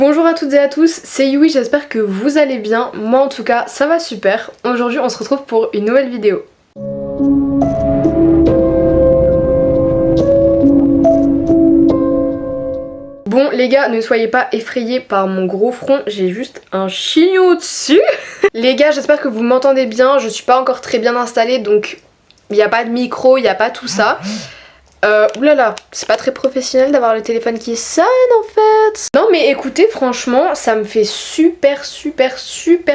Bonjour à toutes et à tous, c'est Yui, j'espère que vous allez bien. Moi en tout cas, ça va super. Aujourd'hui, on se retrouve pour une nouvelle vidéo. Bon les gars, ne soyez pas effrayés par mon gros front, j'ai juste un chignon au-dessus. Les gars, j'espère que vous m'entendez bien, je suis pas encore très bien installée, donc il n'y a pas de micro, il n'y a pas tout ça. Oulala, c'est pas très professionnel d'avoir le téléphone qui sonne en fait. Non mais écoutez, franchement, ça me fait super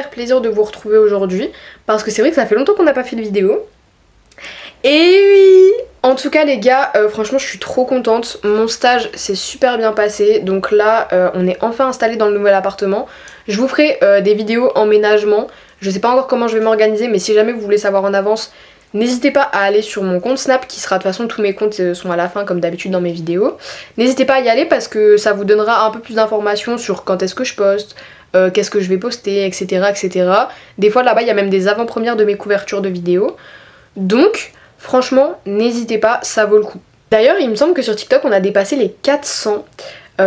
plaisir de vous retrouver aujourd'hui. Parce que c'est vrai que ça fait longtemps qu'on n'a pas fait de vidéo. Et oui! En tout cas les gars, franchement je suis trop contente. Mon stage s'est super bien passé. Donc là, on est enfin installé dans le nouvel appartement. Je vous ferai des vidéos emménagement. Je sais pas encore comment je vais m'organiser, mais si jamais vous voulez savoir en avance, n'hésitez pas à aller sur mon compte Snap qui sera de toute façon, tous mes comptes sont à la fin comme d'habitude dans mes vidéos. N'hésitez pas à y aller parce que ça vous donnera un peu plus d'informations sur quand est-ce que je poste, qu'est-ce que je vais poster, etc. Des fois là-bas il y a même des avant-premières de mes couvertures de vidéos. Donc franchement n'hésitez pas, ça vaut le coup. D'ailleurs il me semble que sur TikTok on a dépassé les 400.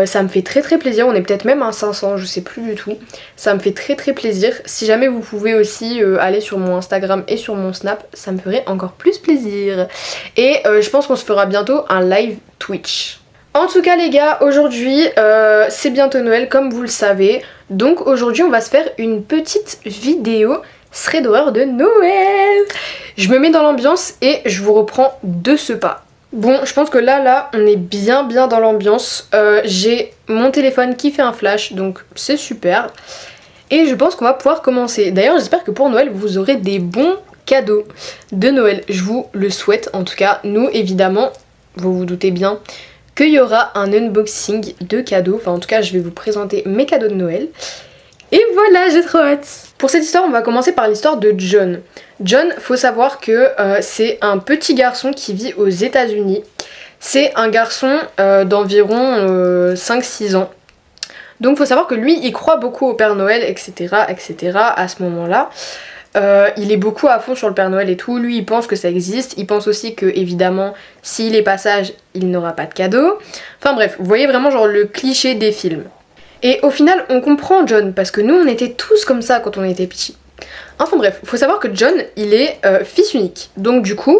Ça me fait très plaisir, on est peut-être même à 500, je sais plus du tout. Ça me fait très plaisir. Si jamais vous pouvez aussi aller sur mon Instagram et sur mon Snap, ça me ferait encore plus plaisir. Et je pense qu'on se fera bientôt un live Twitch. En tout cas les gars, aujourd'hui c'est bientôt Noël comme vous le savez. Donc aujourd'hui on va se faire une petite vidéo thread d'horreur de Noël. Je me mets dans l'ambiance et je vous reprends de ce pas. Bon, je pense que là, on est bien dans l'ambiance. J'ai mon téléphone qui fait un flash, donc c'est super. Et je pense qu'on va pouvoir commencer. D'ailleurs, j'espère que pour Noël, vous aurez des bons cadeaux de Noël. Je vous le souhaite, en tout cas. Nous, évidemment, vous vous doutez bien qu'il y aura un unboxing de cadeaux. Enfin, en tout cas, je vais vous présenter mes cadeaux de Noël. Et voilà, j'ai trop hâte. Pour cette histoire, on va commencer par l'histoire de John. John, faut savoir que c'est un petit garçon qui vit aux États-Unis. C'est un garçon d'environ 5-6 ans. Donc faut savoir que lui, il croit beaucoup au Père Noël, etc. à ce moment-là. Il est beaucoup à fond sur le Père Noël et tout. Lui, il pense que ça existe. Il pense aussi que, évidemment, s'il est pas sage, il n'aura pas de cadeau. Enfin bref, vous voyez vraiment genre le cliché des films. Et au final, on comprend John, parce que nous, on était tous comme ça quand on était petits. Enfin bref, faut savoir que John, il est fils unique. Donc du coup,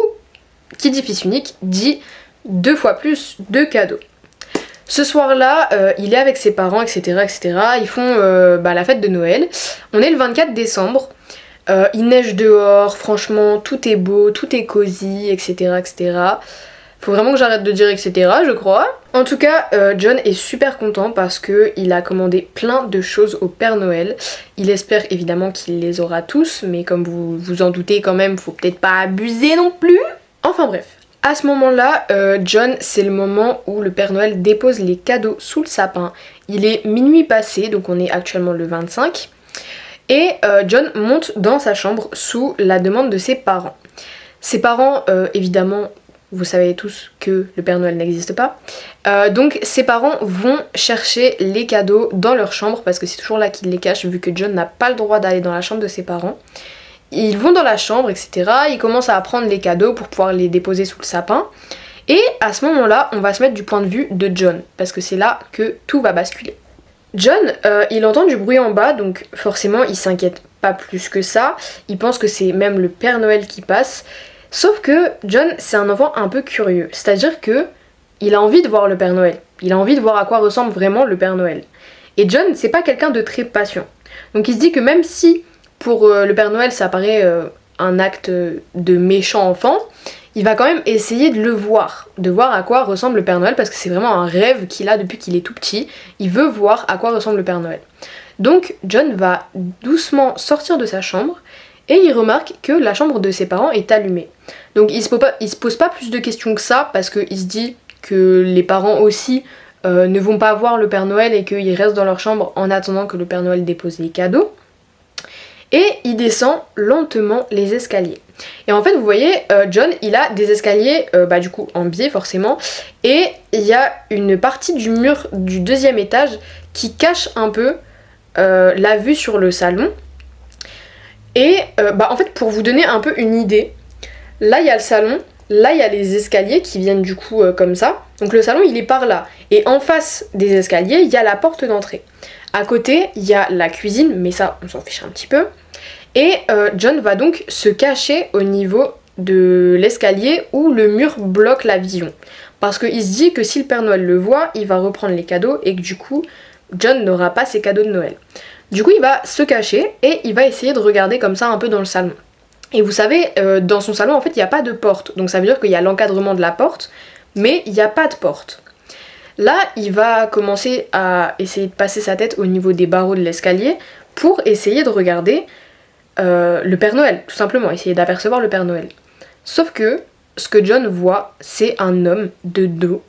qui dit fils unique, dit 2 fois plus de cadeaux. Ce soir-là, il est avec ses parents, etc. Ils font la fête de Noël. On est le 24 décembre. Il neige dehors, franchement, tout est beau, tout est cosy, etc. Faut vraiment que j'arrête de dire etc, je crois. En tout cas, John est super content parce qu'il a commandé plein de choses au Père Noël. Il espère évidemment qu'il les aura tous, mais comme vous vous en doutez quand même, faut peut-être pas abuser non plus. Enfin bref, à ce moment-là, John, c'est le moment où le Père Noël dépose les cadeaux sous le sapin. Il est minuit passé, donc on est actuellement le 25. Et John monte dans sa chambre sous la demande de ses parents. Ses parents, évidemment, vous savez tous que le Père Noël n'existe pas. Donc ses parents vont chercher les cadeaux dans leur chambre parce que c'est toujours là qu'ils les cachent vu que John n'a pas le droit d'aller dans la chambre de ses parents. Ils vont dans la chambre, etc. Ils commencent à prendre les cadeaux pour pouvoir les déposer sous le sapin. Et à ce moment-là, on va se mettre du point de vue de John parce que c'est là que tout va basculer. John, il entend du bruit en bas, donc forcément il s'inquiète pas plus que ça. Il pense que c'est même le Père Noël qui passe. Sauf que John, c'est un enfant un peu curieux, c'est-à-dire que il a envie de voir le Père Noël, il a envie de voir à quoi ressemble vraiment le Père Noël. Et John, c'est pas quelqu'un de très patient. Donc il se dit que même si pour le Père Noël ça paraît un acte de méchant enfant, il va quand même essayer de le voir, de voir à quoi ressemble le Père Noël parce que c'est vraiment un rêve qu'il a depuis qu'il est tout petit. Il veut voir à quoi ressemble le Père Noël. Donc John va doucement sortir de sa chambre et il remarque que la chambre de ses parents est allumée. Donc il se pose pas plus de questions que ça parce qu'il se dit que les parents aussi ne vont pas voir le Père Noël et qu'ils restent dans leur chambre en attendant que le Père Noël dépose les cadeaux. Et il descend lentement les escaliers. Et en fait vous voyez, John il a des escaliers du coup en biais forcément. Et il y a une partie du mur du 2e étage qui cache un peu la vue sur le salon. Et en fait pour vous donner un peu une idée, là il y a le salon, là il y a les escaliers qui viennent du coup comme ça. Donc le salon il est par là. Et en face des escaliers il y a la porte d'entrée. À côté, il y a la cuisine, mais ça, on s'en fiche un petit peu. Et John va donc se cacher au niveau de l'escalier où le mur bloque la vision. Parce qu'il se dit que si le Père Noël le voit, il va reprendre les cadeaux et que du coup, John n'aura pas ses cadeaux de Noël. Du coup, il va se cacher et il va essayer de regarder comme ça un peu dans le salon. Et vous savez, dans son salon, en fait, il n'y a pas de porte. Donc ça veut dire qu'il y a l'encadrement de la porte, mais il n'y a pas de porte. Là, il va commencer à essayer de passer sa tête au niveau des barreaux de l'escalier pour essayer de regarder le Père Noël, tout simplement, essayer d'apercevoir le Père Noël. Sauf que ce que John voit, c'est un homme de dos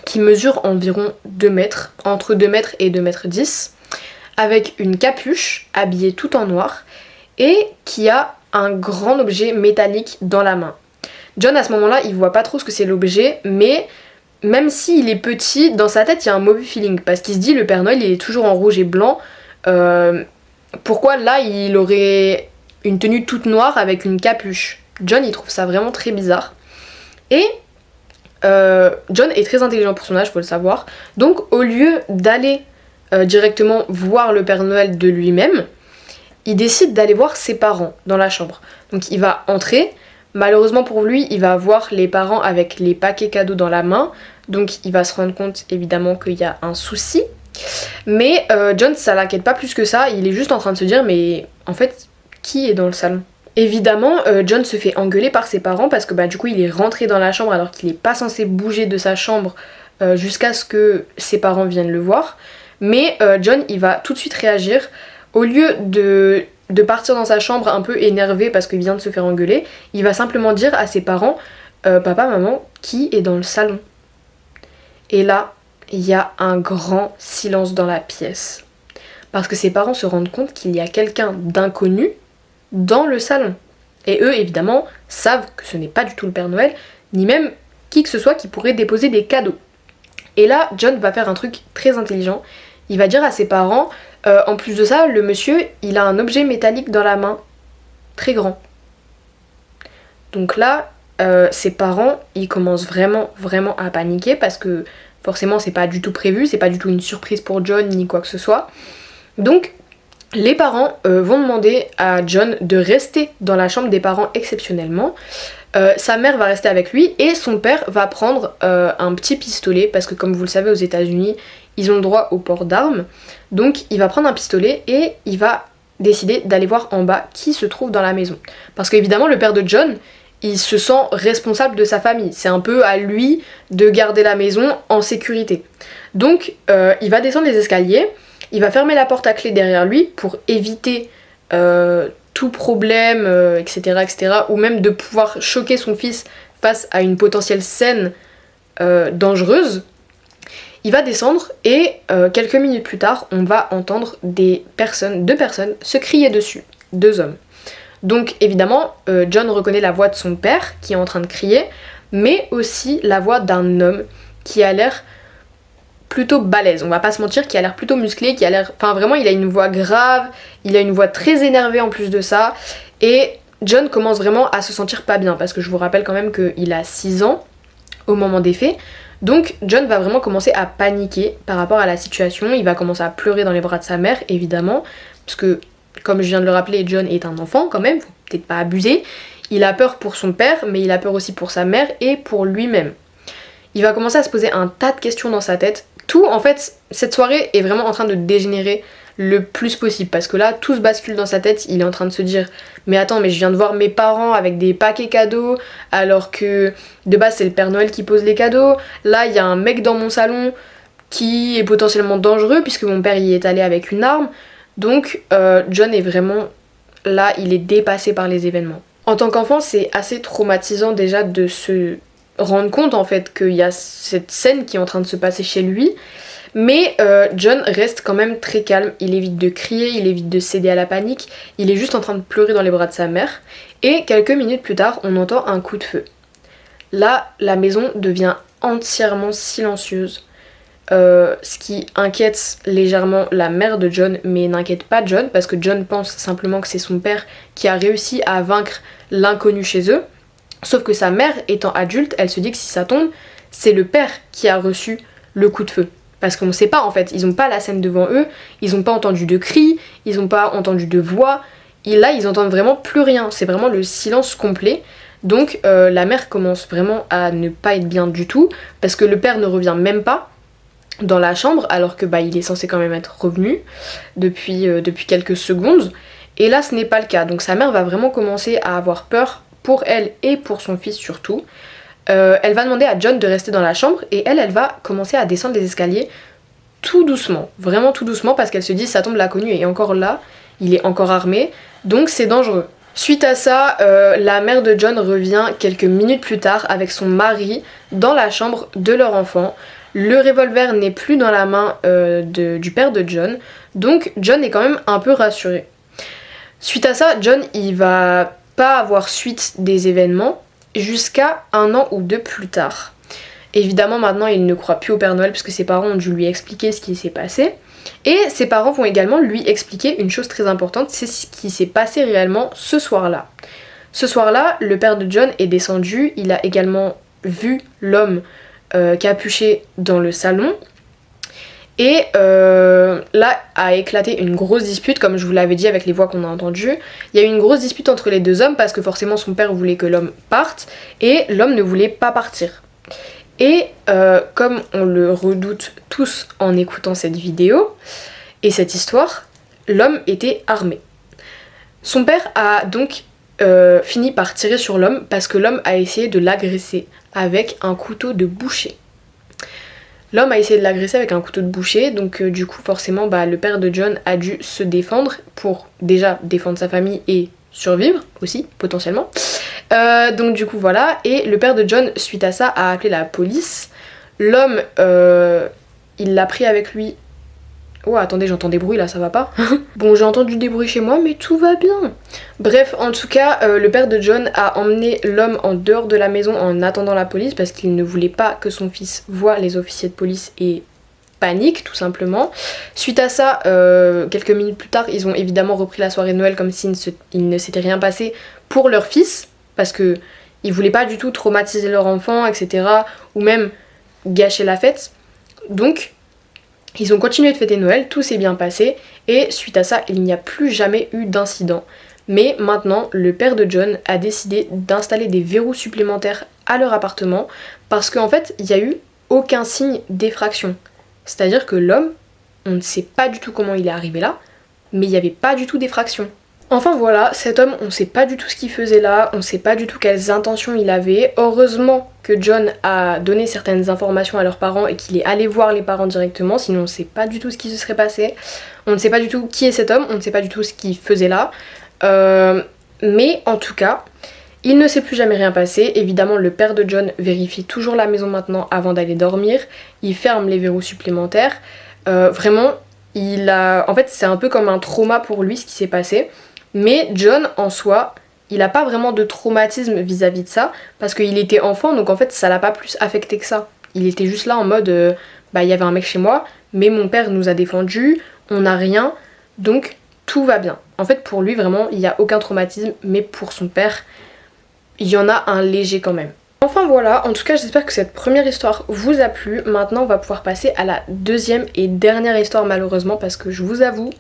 qui mesure environ 2 mètres, entre 2 mètres et 2 mètres 10, avec une capuche, habillé tout en noir, et qui a un grand objet métallique dans la main. John, à ce moment-là, il voit pas trop ce que c'est l'objet, mais même s'il est petit, dans sa tête, il y a un mauvais feeling, parce qu'il se dit, le Père Noël, il est toujours en rouge et blanc, pourquoi là, il aurait une tenue toute noire avec une capuche? John, il trouve ça vraiment très bizarre. Et John est très intelligent pour son âge, faut le savoir. Donc, au lieu d'aller directement voir le Père Noël de lui-même, il décide d'aller voir ses parents dans la chambre. Donc, il va entrer. Malheureusement pour lui, il va voir les parents avec les paquets cadeaux dans la main. Donc, il va se rendre compte évidemment qu'il y a un souci. Mais John, ça l'inquiète pas plus que ça. Il est juste en train de se dire, mais en fait, qui est dans le salon? Évidemment, John se fait engueuler par ses parents parce que du coup il est rentré dans la chambre alors qu'il n'est pas censé bouger de sa chambre jusqu'à ce que ses parents viennent le voir. Mais John, il va tout de suite réagir. Au lieu de partir dans sa chambre un peu énervé parce qu'il vient de se faire engueuler, il va simplement dire à ses parents papa, maman, qui est dans le salon? Et là, il y a un grand silence dans la pièce. Parce que ses parents se rendent compte qu'il y a quelqu'un d'inconnu dans le salon. Et eux, évidemment, savent que ce n'est pas du tout le Père Noël, ni même qui que ce soit qui pourrait déposer des cadeaux. Et là, John va faire un truc très intelligent. Il va dire à ses parents, en plus de ça, le monsieur, il a un objet métallique dans la main, très grand. Donc là, ses parents, ils commencent vraiment à paniquer parce que forcément, c'est pas du tout prévu, c'est pas du tout une surprise pour John ni quoi que ce soit. Donc, les parents vont demander à John de rester dans la chambre des parents exceptionnellement. Sa mère va rester avec lui et son père va prendre un petit pistolet parce que comme vous le savez aux États-Unis ils ont le droit au port d'armes. Donc il va prendre un pistolet et il va décider d'aller voir en bas qui se trouve dans la maison. Parce qu'évidemment le père de John il se sent responsable de sa famille. C'est un peu à lui de garder la maison en sécurité. Donc il va descendre les escaliers. Il va fermer la porte à clé derrière lui pour éviter tout problème, etc., ou même de pouvoir choquer son fils face à une potentielle scène dangereuse. Il va descendre et quelques minutes plus tard, on va entendre deux personnes se crier dessus, 2 hommes. Donc évidemment, John reconnaît la voix de son père qui est en train de crier, mais aussi la voix d'un homme qui a l'air plutôt balèze, on va pas se mentir, qui a l'air plutôt musclé, qui a l'air... Enfin vraiment, il a une voix grave, il a une voix très énervée en plus de ça, et John commence vraiment à se sentir pas bien, parce que je vous rappelle quand même qu'il a 6 ans au moment des faits, donc John va vraiment commencer à paniquer par rapport à la situation, il va commencer à pleurer dans les bras de sa mère, évidemment, parce que, comme je viens de le rappeler, John est un enfant quand même, faut peut-être pas abuser, il a peur pour son père, mais il a peur aussi pour sa mère et pour lui-même. Il va commencer à se poser un tas de questions dans sa tête. Tout, en fait, cette soirée est vraiment en train de dégénérer le plus possible. Parce que là, tout se bascule dans sa tête. Il est en train de se dire « Mais attends, mais je viens de voir mes parents avec des paquets cadeaux, alors que de base, c'est le Père Noël qui pose les cadeaux. Là, il y a un mec dans mon salon qui est potentiellement dangereux, puisque mon père y est allé avec une arme. » Donc, John est vraiment... Là, il est dépassé par les événements. En tant qu'enfant, c'est assez traumatisant déjà de se rendre compte en fait qu'il y a cette scène qui est en train de se passer chez lui, mais John reste quand même très calme, il évite de crier, il évite de céder à la panique, il est juste en train de pleurer dans les bras de sa mère, et quelques minutes plus tard on entend un coup de feu. Là la maison devient entièrement silencieuse, ce qui inquiète légèrement la mère de John, mais n'inquiète pas John parce que John pense simplement que c'est son père qui a réussi à vaincre l'inconnu chez eux. Sauf que sa mère étant adulte, elle se dit que si ça tombe, c'est le père qui a reçu le coup de feu. Parce qu'on sait pas en fait, ils ont pas la scène devant eux, ils ont pas entendu de cris, ils ont pas entendu de voix, et là ils entendent vraiment plus rien, c'est vraiment le silence complet. Donc la mère commence vraiment à ne pas être bien du tout, parce que le père ne revient même pas dans la chambre, alors que il est censé quand même être revenu depuis quelques secondes. Et là ce n'est pas le cas, donc sa mère va vraiment commencer à avoir peur pour elle et pour son fils surtout. Elle va demander à John de rester dans la chambre et elle va commencer à descendre les escaliers tout doucement, vraiment tout doucement, parce qu'elle se dit ça tombe, l'inconnu est encore là, il est encore armé, donc c'est dangereux. Suite à ça, la mère de John revient quelques minutes plus tard avec son mari dans la chambre de leur enfant. Le revolver n'est plus dans la main du père de John, donc John est quand même un peu rassuré. Suite à ça, John il va pas avoir suite des événements jusqu'à 1 an ou 2 plus tard. Évidemment maintenant il ne croit plus au Père Noël puisque ses parents ont dû lui expliquer ce qui s'est passé. Et ses parents vont également lui expliquer une chose très importante, c'est ce qui s'est passé réellement ce soir-là. Ce soir-là, le père de John est descendu, il a également vu l'homme capuché dans le salon. Et là a éclaté une grosse dispute, comme je vous l'avais dit avec les voix qu'on a entendues. Il y a eu une grosse dispute entre les deux hommes parce que forcément son père voulait que l'homme parte et l'homme ne voulait pas partir. Et comme on le redoute tous en écoutant cette vidéo et cette histoire, l'homme était armé. Son père a donc fini par tirer sur l'homme parce que l'homme a essayé de l'agresser avec un couteau de boucher. L'homme a essayé de l'agresser avec un couteau de boucher, donc du coup forcément le père de John a dû se défendre pour déjà défendre sa famille et survivre aussi potentiellement. Donc du coup voilà, et le père de John suite à ça a appelé la police. L'homme il l'a pris avec lui. Oh attendez, j'entends des bruits là, ça va pas. Bon, j'ai entendu des bruits chez moi mais tout va bien. Bref, en tout cas le père de John a emmené l'homme en dehors de la maison en attendant la police parce qu'il ne voulait pas que son fils voie les officiers de police et panique tout simplement. Suite à ça, quelques minutes plus tard, ils ont évidemment repris la soirée de Noël comme s'il ne s'était rien passé pour leur fils, parce que ils voulaient pas du tout traumatiser leur enfant, etc. ou même gâcher la fête. Donc ils ont continué de fêter Noël, tout s'est bien passé et suite à ça, il n'y a plus jamais eu d'incident. Mais maintenant, le père de John a décidé d'installer des verrous supplémentaires à leur appartement parce qu'en fait, il n'y a eu aucun signe d'effraction. C'est-à-dire que l'homme, on ne sait pas du tout comment il est arrivé là, mais il n'y avait pas du tout d'effraction. Enfin voilà, cet homme, on ne sait pas du tout ce qu'il faisait là, on ne sait pas du tout quelles intentions il avait. Heureusement que John a donné certaines informations à leurs parents et qu'il est allé voir les parents directement, sinon on ne sait pas du tout ce qui se serait passé. On ne sait pas du tout qui est cet homme, on ne sait pas du tout ce qu'il faisait là. Mais en tout cas, il ne s'est plus jamais rien passé. Évidemment, le père de John vérifie toujours la maison maintenant avant d'aller dormir. Il ferme les verrous supplémentaires. Vraiment, en fait, c'est un peu comme un trauma pour lui ce qui s'est passé. Mais John, en soi, il n'a pas vraiment de traumatisme vis-à-vis de ça, parce qu'il était enfant, donc en fait, ça l'a pas plus affecté que ça. Il était juste là en mode, il y avait un mec chez moi, mais mon père nous a défendus, on n'a rien, donc tout va bien. En fait, pour lui, vraiment, il n'y a aucun traumatisme, mais pour son père, il y en a un léger quand même. Enfin voilà, en tout cas j'espère que cette première histoire vous a plu. Maintenant on va pouvoir passer à la deuxième et dernière histoire malheureusement, parce que je vous avoue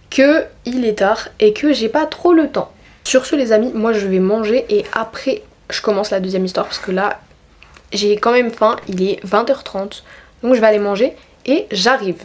que il est tard et que j'ai pas trop le temps. Sur ce les amis, moi je vais manger et après je commence la deuxième histoire parce que là j'ai quand même faim, il est 20h30, donc je vais aller manger et j'arrive.